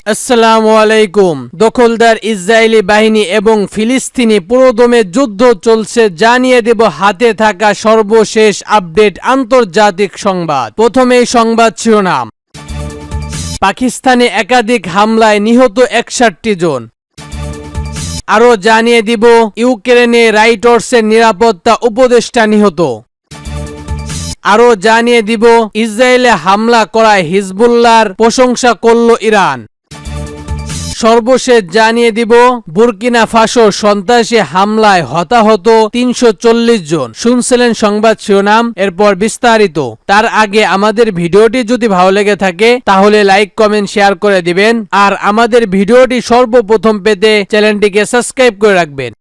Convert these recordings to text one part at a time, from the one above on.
আসসালামু আলাইকুম। দখলদার ইসরায়েলি বাহিনী এবং ফিলিস্তিনি পুরোদমে যুদ্ধ চলছে, জানিয়ে দেব হাতে থাকা সর্বশেষ আপডেট আন্তর্জাতিক সংবাদ। প্রথমেই সংবাদ শিরোনাম। পাকিস্তানে একাধিক হামলায় নিহত 61 জন। আরও জানিয়ে দিব ইউক্রেনে রাইটার্সের নিরাপত্তা উপদেষ্টা নিহত। আরও জানিয়ে দিব ইসরায়েলে হামলা করায় হিজবুল্লাহর প্রশংসা করল ইরান। সর্বশেষ জানিয়ে দিব বুর্কিনা ফাসো সন্ত্রাসী হামলায় হতাহত 340 জন। শুনছিলেন সংবাদ শিরোনাম, এরপর বিস্তারিত। তার আগে আমাদের ভিডিওটি যদি ভালো লেগে থাকে তাহলে লাইক কমেন্ট শেয়ার করে দিবেন, আর আমাদের ভিডিওটি সর্বপ্রথম পেতে চ্যানেলটিকে সাবস্ক্রাইব করে রাখবেন।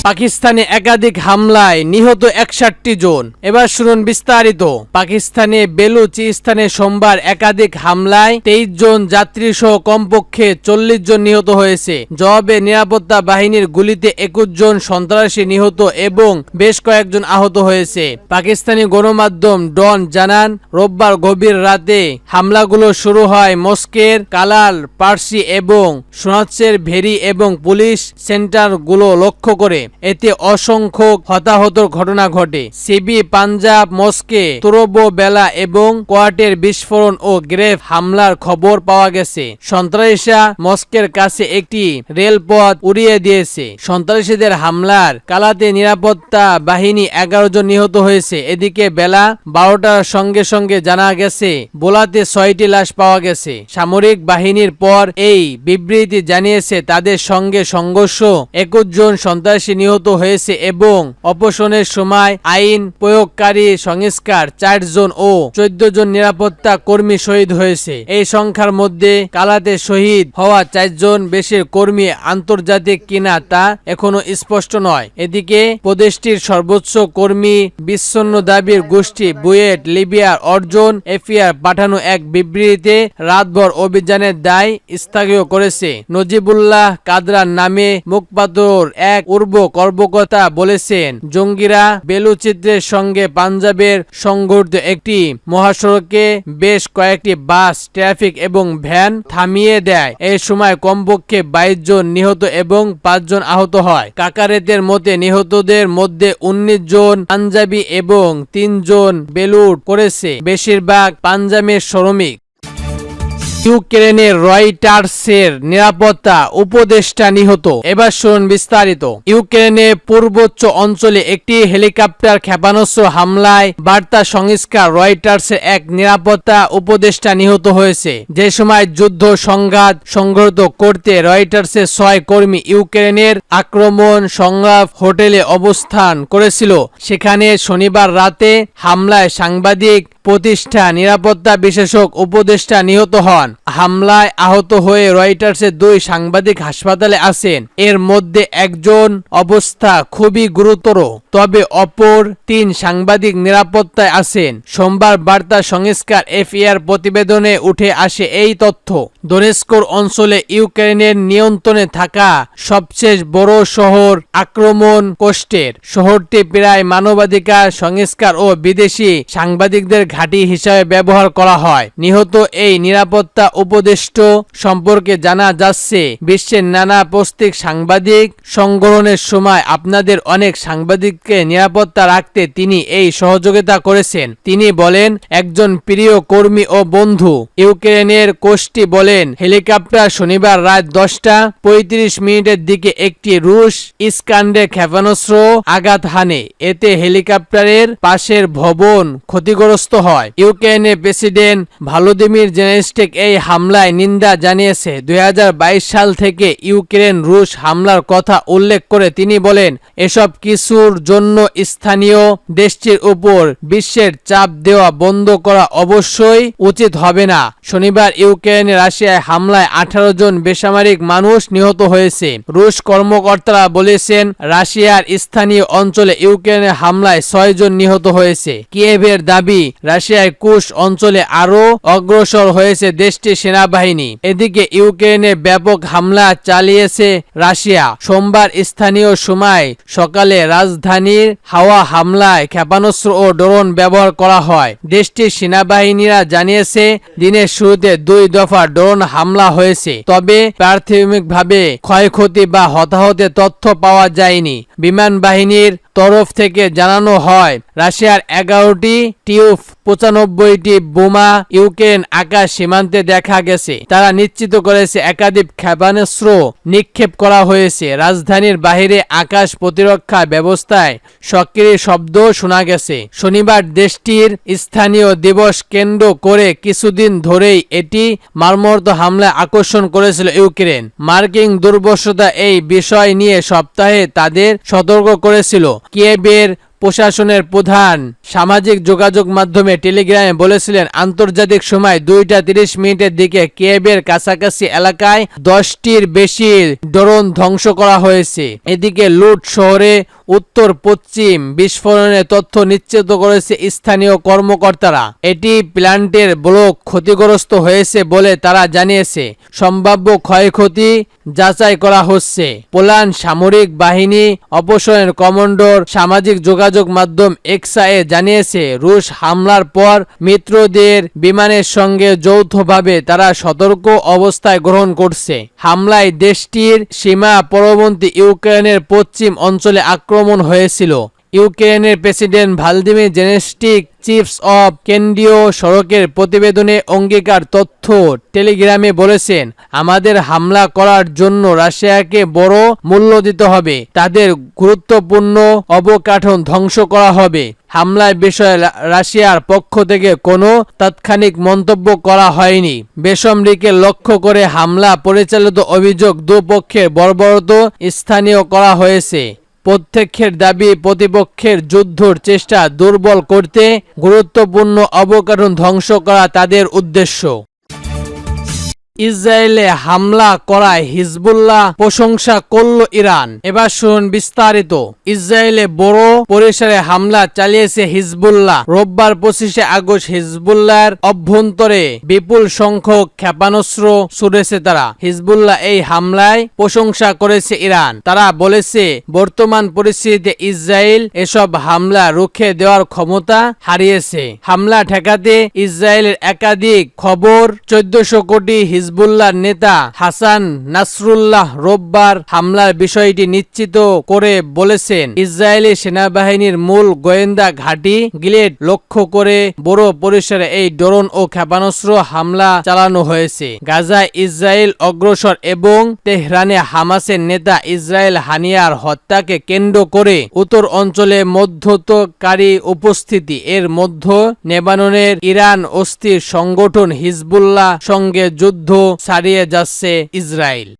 পাকিস্তানে একাধিক হামলায় নিহত 61 জন। এবার শুনুন বিস্তারিত। পাকিস্তানে বেলুচিস্তানে সোমবার একাধিক হামলায় 23 জন যাত্রী সহ কমপক্ষে 40 জন নিহত হয়েছে। জবাবে নিরাপত্তা বাহিনীর গুলিতে 21 জন সন্ত্রাসী নিহত এবং বেশ কয়েকজন আহত হয়েছে। পাকিস্তানি গণমাধ্যম ডন জানান, রোববার গভীর রাতে হামলাগুলো শুরু হয় মস্কের কালাল, পার্সি এবং সোনাচ্ছের ভেরি এবং পুলিশ সেন্টারগুলো লক্ষ্য করে। এতে অসংখ্য হতাহতর ঘটনা ঘটে। সিবি পাঞ্জাব মস্কে তুরবো বেলা এবং কোয়ার্টের বিস্ফোরণ ও গ্রেফ হামলার খবর পাওয়া গেছে। সন্ত্রাসীরা মস্কের কাছে একটি রেলপথ উড়িয়ে দিয়েছে। সন্ত্রাসীদের হামলার কালাতে নিরাপত্তা বাহিনী 11 জন নিহত হয়েছে। এদিকে বেলা 12টার সঙ্গে সঙ্গে জানা গেছে বোলাতে 6টি লাশ পাওয়া গেছে। সামরিক বাহিনীর পর এই বিবৃতি জানিয়েছে তাদের সঙ্গে সংঘর্ষ 21 জন সন্ত্রাসী নিহত হয়েছে এবং অপসারণের সময় আইন প্রয়োগকারী সংস্কার 4 জন ও 14 জন নিরাপত্তা কর্মী শহীদ হয়েছে। এই সংখ্যার মধ্যে কালাতে শহীদ হওয়া 4 জন বেশির কর্মী আন্তর্জাতিক কিনা তা এখনো স্পষ্ট নয়। এদিকে প্রদেশটির সর্বোচ্চ কর্মী বিচ্ছিন্ন দাবির গোষ্ঠী বুয়েট লিবিয়ার অর্জন এফিয়ার পাঠানো এক বিবৃতিতে রাতভর অভিযানের দায় স্থগিত করেছে। নজিবুল্লাহ কাদরার নামে মুখপাত্রর এক পূর্ব কর্মকর্তা বলেছেন, জঙ্গিরা বেলুচিস্তানের সঙ্গে পাঞ্জাবের সংঘটিত একটি মহাসড়কে বেশ কয়েকটি বাস, ট্রাফিক এবং ভ্যান থামিয়ে দেয়। এই সময় কমপক্ষে 22 জন নিহত এবং 5 জন আহত হয়। কাকারেতের মতে নিহতদের মধ্যে 19 জন পাঞ্জাবি এবং 3 জন বেলুট করেছে, বেশিরভাগ পাঞ্জাবের শ্রমিক। ইউক্রেনের রয়টার্সের নিরাপত্তা উপদেষ্টা নিহত। এবার শুনুন বিস্তারিত। ইউক্রেনের পূর্বোচ্চ অঞ্চলে একটি হেলিকপ্টার ক্ষেপণাস্ত্র হামলায় বার্তা সংস্থা রয়টার্সের এক নিরাপত্তা উপদেষ্টা নিহত হয়েছে। যে সময় যুদ্ধ সংঘাত সংঘটিত করতে রয়টার্সের 6 কর্মী ইউক্রেনের আক্রমণ সংগ্রাম হোটেলে অবস্থান করেছিল, সেখানে শনিবার রাতে হামলায় সাংবাদিক প্রতিষ্ঠান নিরাপত্তা বিশেষজ্ঞ উপদেষ্টা নিহত হন। হামলায় আহত হয়ে রয়টার্সের 2 সাংবাদিক হাসপাতালে আছেন। এর মধ্যে একজন অবস্থা খুবই গুরুতর, তবে অপর 3 সাংবাদিক নিরাপত্তায় আছেন। সোমবার বার্তা সংস্থা এফিআর প্রতিবেদনে উঠে আসে এই তথ্য। দোনেস্কর অঞ্চলে ইউক্রেনের নিয়ন্ত্রণে থাকা সবচেয়ে বড় শহর আক্রমণ কোস্টের। শহরটি প্রায় মানবাধিকার সংস্কার ও বিদেশি সাংবাদিকদের ঘাঁটি হিসাবে ব্যবহার করা হয়। নিহত এই নিরাপত্তা উপদেষ্টা সম্পর্কে জানা যাচ্ছে, বিশ্বের নানা পস্তিক সাংবাদিক সংগ্রহণের সময় আপনাদের অনেক সাংবাদিককে নিরাপত্তা রাখতে তিনি এই সহযোগিতা করেছেন। তিনি বলেন, একজন প্রিয় কর্মী ও বন্ধু। ইউক্রেনের কোস্টি বলেন, হেলিকপ্টার শনিবার রাত 10:35 দিকে একটি রুশ ইস্কান্ডার ক্ষেপণাস্ত্র আঘাত হানে। এতে হেলিকপ্টারের পাশের ভবন ক্ষতিগ্রস্ত হয়। ইউক্রেনের প্রেসিডেন্ট ভলোদিমির জেলেনস্কি এই হামলায় নিন্দা জানিয়েছে। 2022 সাল থেকে ইউক্রেন রুশ হামলার কথা উল্লেখ করে তিনি বলেন, এসব কিছুর জন্য স্থানীয় দেশটির উপর বিশ্বের চাপ দেওয়া বন্ধ করা অবশ্যই উচিত হবে না। শনিবার ইউক্রেনে রাশিয়ায় হামলায় 18 জন বেসামরিক মানুষ নিহত হয়েছে। রুশ কর্মকর্তারা বলেছেন, রাশিয়ার স্থানীয় অঞ্চলে ইউক্রেনের হামলায় 6 জন নিহত হয়েছে। কিয়েভের দাবি, রাশিয়ায় কুশ অঞ্চলে আরও অগ্রসর হয়েছে দেশটির সেনাবাহিনী। এদিকে ইউক্রেনে ব্যাপক হামলা চালিয়েছে রাশিয়া। সোমবার স্থানীয় সময় সকালে রাজধানীর হাওয়া হামলায় ক্ষেপণাস্ত্র ও ড্রোন ব্যবহার করা হয়। দেশটির সেনাবাহিনীরা জানিয়েছে দিনের শুরুতে 2 দফা ড্রোন হামলা হয়েছে, তবে প্রাথমিকভাবে ক্ষয়ক্ষতি বা হতাহতের তথ্য পাওয়া যায়নি। বিমান বাহিনীর তরফ থেকে জানানো হয় রাশিয়ার 11টি টিউব 95টি বোমা ইউক্রেন আকাশ সীমান্তে দেখা গেছে। তারা নিশ্চিত করেছে একাধিক ক্ষেপণাস্ত্র নিক্ষেপ করা হয়েছে। রাজধানীর বাইরে আকাশ প্রতিরক্ষা ব্যবস্থায় সক্রিয় শব্দ শোনা গেছে। শনিবার দেশটির স্থানীয় দিবস কেন্দ্র করে কিছুদিন ধরেই এটি মর্মান্তিক হামলায় আকর্ষণ করেছিল ইউক্রেন। মার্কিন দুর্বশতা এই বিষয় নিয়ে সপ্তাহে তাদের সতর্ক করেছিল। কিয়েভের প্রশাসনের প্রধান সামাজিক যোগাযোগ মাধ্যমে টেলিগ্রামে বলেছিলেন আন্তর্জাতিক সময় 2:30 দিকে কিয়েভের কাছাকাছি এলাকায় 10টির বেশি ড্রোন ধ্বংস করা হয়েছে। এদিকে লুট শহরে উত্তর পশ্চিম বিস্ফোরণের তথ্য নিশ্চিত করেছে স্থানীয় কর্মকর্তারা। এটি প্ল্যান্টের ব্লক ক্ষতিগ্রস্ত হয়েছে বলে তারা জানিয়েছে। সম্ভাব্য ক্ষয়ক্ষতি যাচাই করা হচ্ছে। পোল্যান্ড সামরিক বাহিনী অপারেশন কমান্ডার সামাজিক যোগাযোগ মাধ্যম এক্সে জানিয়েছে রুশ হামলার পর মিত্রদের বিমানের সঙ্গে যৌথভাবে তারা সতর্ক অবস্থায় গ্রহণ করছে। হামলায় দেশটির সীমা পরবর্তী ইউক্রেনের পশ্চিম অঞ্চলে আক্রমণ হয়েছিল। ইউক্রেনের president Vladimir Zelensky chiefs of কেন্দ্রীয় সড়কের প্রতিবেদনে অঙ্গীকার তথ্য টেলিগ্রামে বলেছেন আমাদের হামলা করার জন্য রাশিয়াকে বড় মূল্য দিতে হবে। তাদের গুরুত্বপূর্ণ অবকাঠামো ধ্বংস করা হবে। হামলার বিষয়ে রাশিয়ার পক্ষ থেকে কোনো তাৎক্ষণিক মন্তব্য করা হয়নি। বেসামরিককে লক্ষ্য করে হামলা পরিচালিত অভিযোগ দুপক্ষের বর্বরত স্থানীয় করা হয়েছে। প্রত্যক্ষের দাবি প্রতিপক্ষের যুদ্ধর চেষ্টা দুর্বল করতে গুরুত্বপূর্ণ অবকাঠামো ধ্বংস করা তাদের উদ্দেশ্য। ইসরায়েলে হামলা করায় হিজবুল্লাহ প্রশংসা করল ইরান। এবার শুনুন বিস্তারিত। ইসরায়েলে বড় পরিসরে হামলা চালিয়েছে হিজবুল্লাহ। রোববার 25 আগস্ট হিজবুল্লাহর অভ্যন্তরে বিপুল সংখ্যক ক্ষেপণাস্ত্র ছুড়েছে তারা। হিজবুল্লাহ এই হামলায় প্রশংসা করেছে ইরান। তারা বলেছে বর্তমান পরিস্থিতিতে ইসরায়েল এসব হামলা রুখে দেওয়ার ক্ষমতা হারিয়েছে। হামলা ঠেকাতে ইসরায়েলের একাধিক খবর 1400 কোটি হিজবুল্লাহর নেতা হাসান নাসরুল্লাহ রোববার হামলার বিষয়টি নিশ্চিত করে বলেছেন ইসরায়েলি সেনাবাহিনীর মূল গোয়েন্দা ঘাঁটি গিলেড লক্ষ্য করে বড় পরিসরে এই ড্রোন ও ক্ষেপণাস্ত্র হামলা চালানো হয়েছে। গাজায় ইসরায়েল অগ্রসর এবং তেহরানে হামাসের নেতা ইসরায়েল হানিয়ার হত্যাকে কেন্দ্র করে উত্তর অঞ্চলে মধ্যস্থকারী উপস্থিতি। এর মধ্যে লেবাননের ইরান অস্থির সংগঠন হিজবুল্লাহ সঙ্গে যুদ্ধ ছাড়িয়ে যাচ্ছে ইসরায়েল।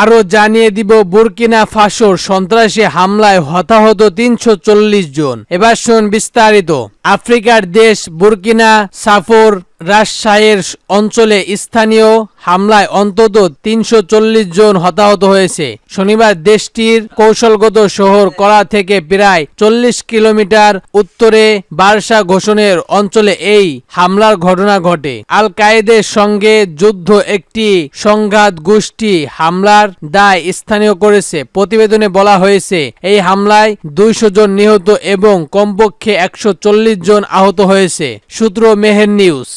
আরো জানিয়ে দিব বুর্কিনা ফাসোর সন্ত্রাসী হামলায় হতাহত 340 জন। এবার শুনুন বিস্তারিত। আফ্রিকার দেশ বুর্কিনা ফাসোর রাজশাহীর অঞ্চলে স্থানীয় হামলায় অন্তত 340 জন হতাহত হয়েছে। শনিবার দেশটির কৌশলগত শহর করা থেকে প্রায় 40 কিলোমিটার উত্তরে বার্সা ঘোষণের অঞ্চলে এই হামলার ঘটনা ঘটে। আল কায়েদের সঙ্গে যুদ্ধ একটি সংঘাত গোষ্ঠী হামলার দায় স্থানীয় করেছে। প্রতিবেদনে বলা হয়েছে এই হামলায় 200 জন নিহত এবং কমপক্ষে 140 জন আহত হয়েছে। সূত্র মেহের নিউজ।